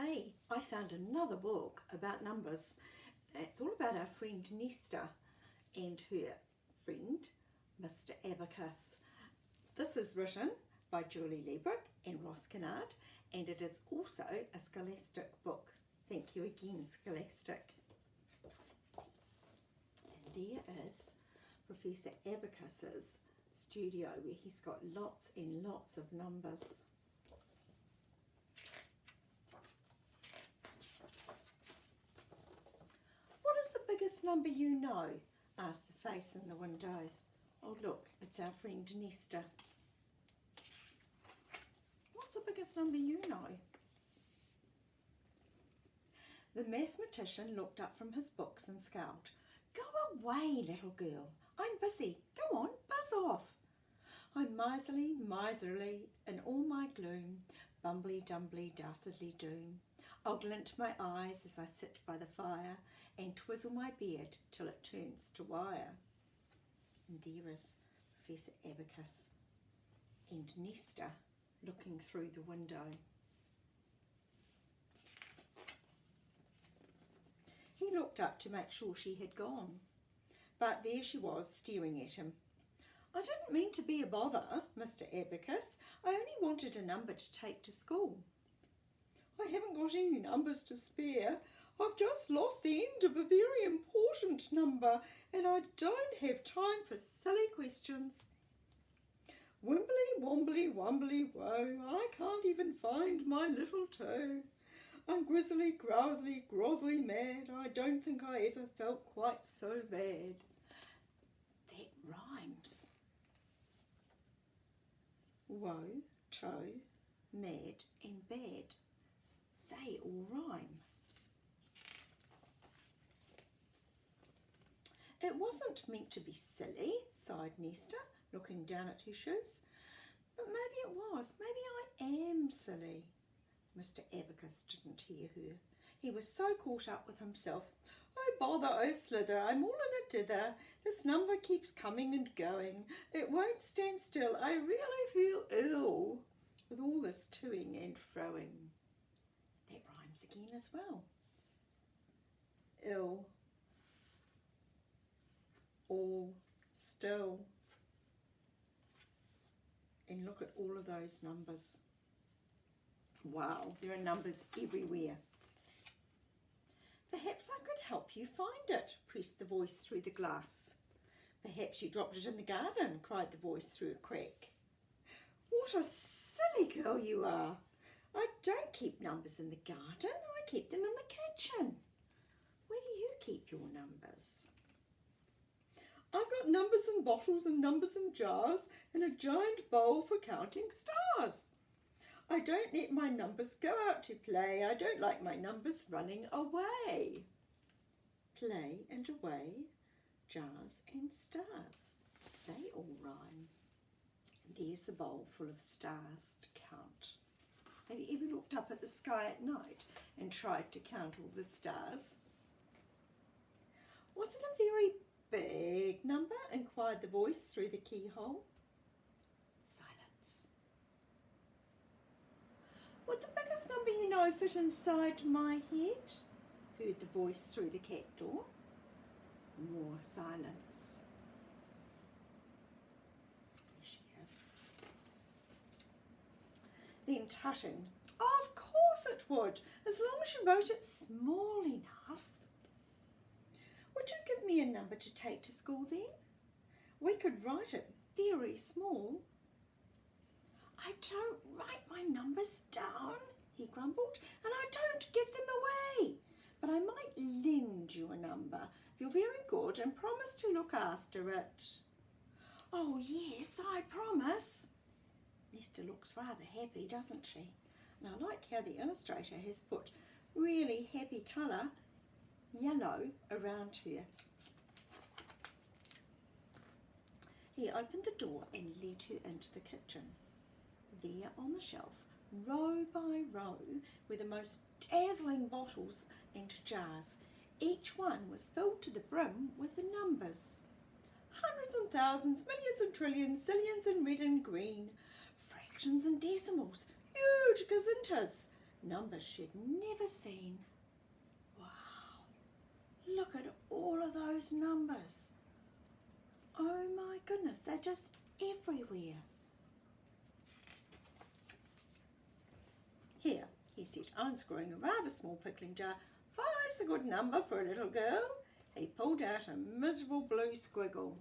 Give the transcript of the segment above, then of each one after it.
Hey, I found another book about numbers. It's all about our friend Nesta and her friend Mr Abacus. This is written by Julie Liebert and Ross Kennard, and it is also a Scholastic book. Thank you again, Scholastic. And there is Professor Abacus's studio where he's got lots and lots of numbers. What is the biggest number you know? Asked the face in the window. Oh look, it's our friend Nesta. What's the biggest number you know? The mathematician looked up from his books and scowled. Go away, little girl. I'm busy. Go on, buzz off. I'm miserly, in all my gloom, bumbly, dumbly, dastardly doom. I'll glint my eyes as I sit by the fire and twizzle my beard till it turns to wire. And there is Professor Abacus and Nesta looking through the window. He looked up to make sure she had gone, but there she was staring at him. I didn't mean to be a bother, Mr Abacus. I only wanted a number to take to school. I haven't got any numbers to spare. I've just lost the end of a very important number and I don't have time for silly questions. Wimbly, wombly, wumbly, woe, I can't even find my little toe. I'm grizzly, grousely, grozzly mad. I don't think I ever felt quite so bad. That rhymes. Woe, toe, mad and bad. They all rhyme. It wasn't meant to be silly, sighed Nesta, looking down at her shoes. But maybe it was. Maybe I am silly. Mr Abacus didn't hear her. He was so caught up with himself. Oh bother, oh slither, I'm all in a dither. This number keeps coming and going. It won't stand still. I really feel ill with all this toing and froing. That rhymes again as well. Ill. All. Still. And look at all of those numbers. Wow, there are numbers everywhere. Perhaps I could help you find it, pressed the voice through the glass. Perhaps you dropped it in the garden, cried the voice through a crack. What a silly girl you are. I don't keep numbers in the garden, I keep them in the kitchen. Where do you keep your numbers? I've got numbers in bottles and numbers in jars and a giant bowl for counting stars. I don't let my numbers go out to play. I don't like my numbers running away. Play and away, jars and stars. They all rhyme. And there's the bowl full of stars to count. Have you ever looked up at the sky at night and tried to count all the stars? Was it a very big number? Inquired the voice through the keyhole. Silence. Would the biggest number you know fit inside my head? Heard the voice through the cat door. More silence. There she is. Then tutting. Oh, of course it would, as long as you wrote it small enough. Would you give me a number to take to school then? We could write it very small. I don't write my numbers down, he grumbled, and I don't give them away. But I might lend you a number if you're very good and promise to look after it. Oh yes, I promise. Nesta looks rather happy, doesn't she? And I like how the illustrator has put really happy colour, yellow, around her. He opened the door and led her into the kitchen. There on the shelf, row by row, were the most dazzling bottles and jars. Each one was filled to the brim with the numbers. Hundreds and thousands, millions and trillions, zillions in red and green, fractions and decimals, huge gazintas, numbers she'd never seen. Wow, look at all of those numbers. Oh my goodness, they're just everywhere. Here, he said, unscrewing a rather small pickling jar. 5's a good number for a little girl. He pulled out a miserable blue squiggle.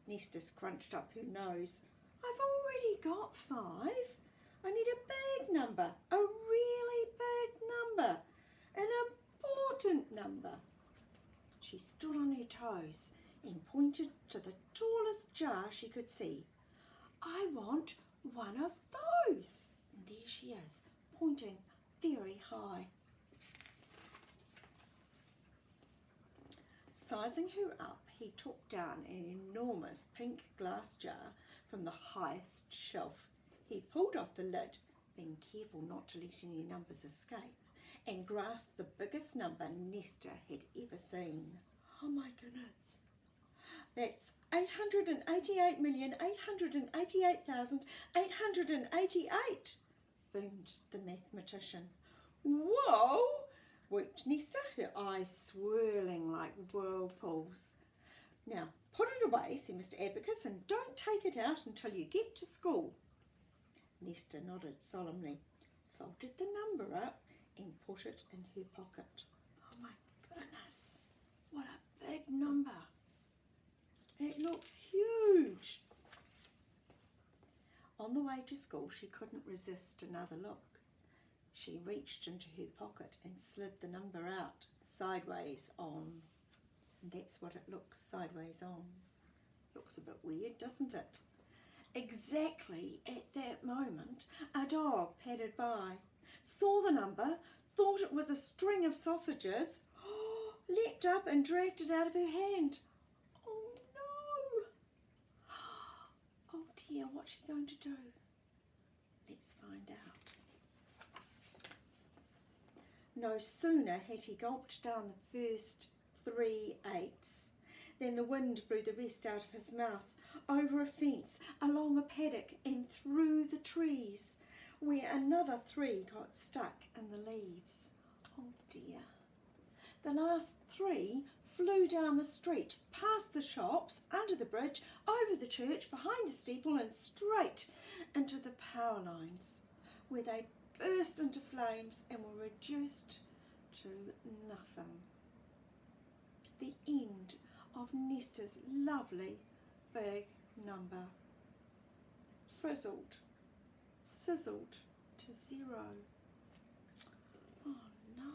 Nesta scrunched up her nose. I've already got 5. I need a big number, a really big number, an important number. She stood on her toes and pointed to the tallest jar she could see. I want one of those. And there she is, pointing very high. Sizing her up, he took down an enormous pink glass jar from the highest shelf. He pulled off the lid, being careful not to let any numbers escape, and grasped the biggest number Nesta had ever seen. Oh my goodness. That's 888,888,888, boomed the mathematician. Whoa! Whooped Nesta, her eyes swirling like whirlpools. Now, put it away, said Mr Abacus, and don't take it out until you get to school. Nesta nodded solemnly, folded the number up and put it in her pocket. Oh my goodness, what a big number. It looks huge. On the way to school, she couldn't resist another look. She reached into her pocket and slid the number out, sideways on. And that's what it looks, sideways on. Looks a bit weird, doesn't it? Exactly at that moment, a dog padded by, saw the number, thought it was a string of sausages, leapt up and dragged it out of her hand. Oh no! Oh dear, what's she going to do? Let's find out. No sooner had he gulped down the first 3 8s than the wind blew the rest out of his mouth, over a fence, along a paddock and through the trees, where another 3 got stuck in the leaves. Oh dear. The last 3 flew down the street, past the shops, under the bridge, over the church, behind the steeple and straight into the power lines, where they burst into flames and were reduced to nothing. The end of Nesta's lovely big number. Frizzled, sizzled to 0. Oh no.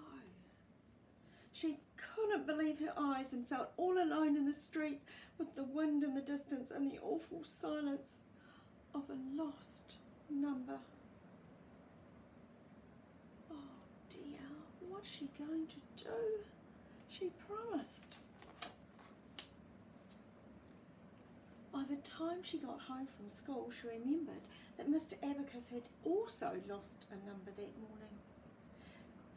She couldn't believe her eyes and felt all alone in the street with the wind in the distance and the awful silence of a lost number. Oh dear, what's she going to do? She promised. By the time she got home from school, she remembered that Mr Abacus had also lost a number that morning.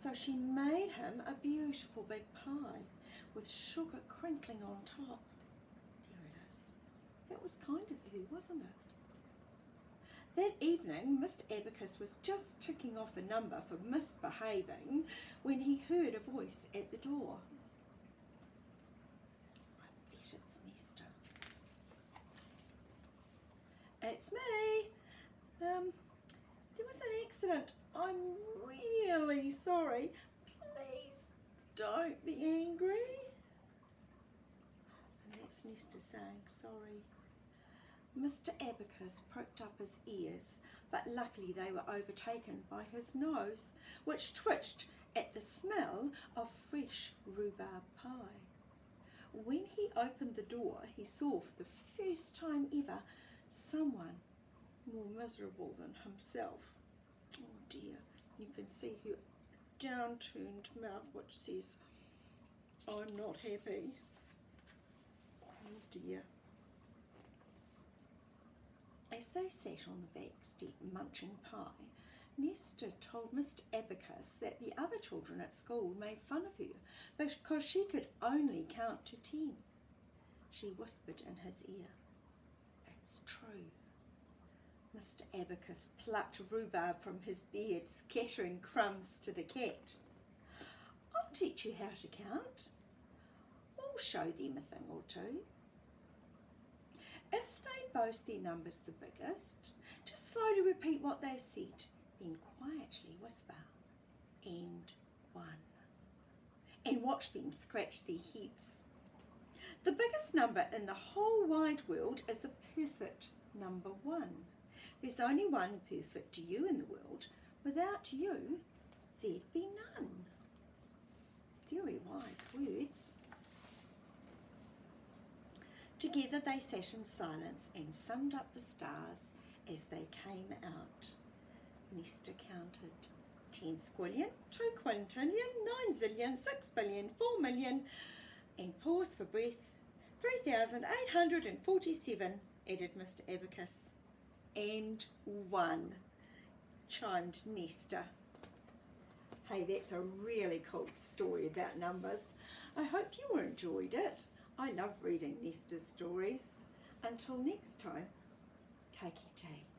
So she made him a beautiful big pie with sugar crinkling on top. There it is. That was kind of her, wasn't it? That evening, Mr Abacus was just ticking off a number for misbehaving when he heard a voice at the door. I bet it's Nesta. It's me. There was an accident. I'm really sorry. Please don't be angry. And that's Nesta saying sorry. Mr Abacus pricked up his ears, but luckily they were overtaken by his nose, which twitched at the smell of fresh rhubarb pie. When he opened the door, he saw for the first time ever someone more miserable than himself. Oh dear, you can see her downturned mouth which says, I'm not happy. Oh dear. As they sat on the back step munching pie, Nesta told Mr Abacus that the other children at school made fun of her because she could only count to 10. She whispered in his ear, It's true. Mr Abacus plucked rhubarb from his beard, scattering crumbs to the cat. I'll teach you how to count. We'll show them a thing or two. If they boast their numbers the biggest, just slowly repeat what they've said, then quietly whisper, and 1. And watch them scratch their heads. The biggest number in the whole wide world is the perfect number 1. There's only one perfect you in the world. Without you, there'd be none. Very wise words. Together they sat in silence and summed up the stars as they came out. Nesta counted 10 squillion, 2 quintillion, 9 zillion, 6 billion, 4 million, and paused for breath. 3,847, added Mr Abacus. And 1, chimed Nesta. Hey, that's a really cool story about numbers. I hope you enjoyed it. I love reading Nesta's stories. Until next time, ka kite.